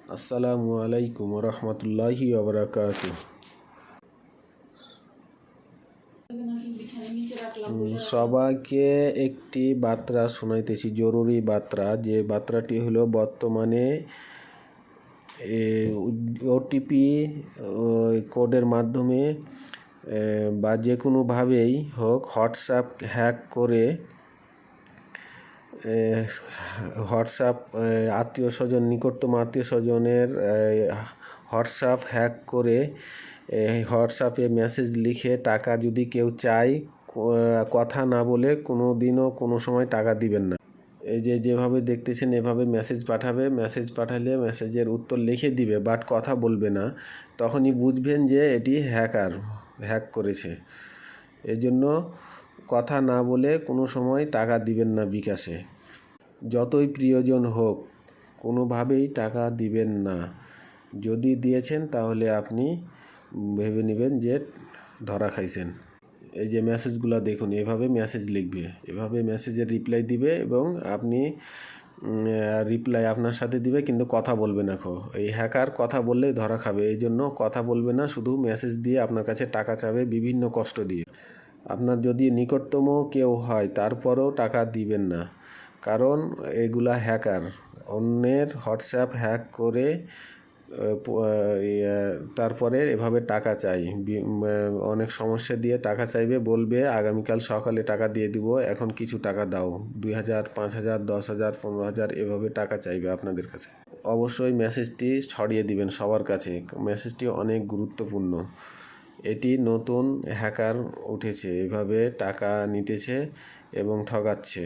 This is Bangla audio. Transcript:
আসসালামু আলাইকুম রহমতুল্লাহি ওবরাকাতুহ। সবাইকে একটি বার্তা শোনাইতেছি, জরুরি বার্তা। যে বার্তাটি হলো, বর্তমানে ওটিপি কোডের মাধ্যমে বা যে কোনোভাবেই হোক হোয়াটসঅ্যাপ হ্যাক করে হোয়াটসঅ্যাপ নিকটতম আত্মীয় স্বজনের হোয়াটসঅ্যাপ হ্যাক করে হোয়াটসঅ্যাপে মেসেজ লিখে টাকা যদি কেউ চায়, কথা না বলে কোনো দিনও কোনো সময় টাকা দিবেন না। এই যেভাবে দেখতেছেন এভাবে মেসেজ পাঠাবে, মেসেজ পাঠালে মেসেজের উত্তর লিখে দিবে, বাট কথা বলবে না। তখনই বুঝবেন যে এটি হ্যাক করেছে। এজন্য কথা না বলে কোনো সময় টাকা দিবেন না বিকাশে। যতই প্রিয়জন হোক, কোনোভাবেই টাকা দিবেন না। যদি দিয়েছেন তাহলে আপনি ভেবে নেবেন যে ধরা খাইছেন। এই যে মেসেজগুলো দেখুন, এভাবে মেসেজ লিখবে, এভাবে মেসেজের রিপ্লাই দিবে এবং আপনি রিপ্লাই আপনার সাথে দিবে, কিন্তু কথা বলবে না। এই হ্যাকার কথা বললেই ধরা খাবে, এই জন্য কথা বলবে না, শুধু মেসেজ দিয়ে আপনার কাছে টাকা চাবে বিভিন্ন কষ্ট দিয়ে। আপনার যদি নিকটতম কেউ হয় তারপরেও টাকা দিবেন না, কারণ এগুলা হ্যাকার। অন্যের হোয়াটসঅ্যাপ হ্যাক করে তারপরে এভাবে টাকা চাই, অনেক সমস্যা দিয়ে টাকা চাইবে, বলবে আগামীকাল সকালে টাকা দিয়ে দিব, এখন কিছু টাকা দাও, 2000, 5000, 10,000, 15,000 এভাবে টাকা চাইবে আপনাদের কাছে। অবশ্যই মেসেজটি ছড়িয়ে দিবেন সবার কাছে, মেসেজটি অনেক গুরুত্বপূর্ণ। এটি নতুন হ্যাকার উঠেছে, এভাবে টাকা নিতেছে এবং ঠকাচ্ছে।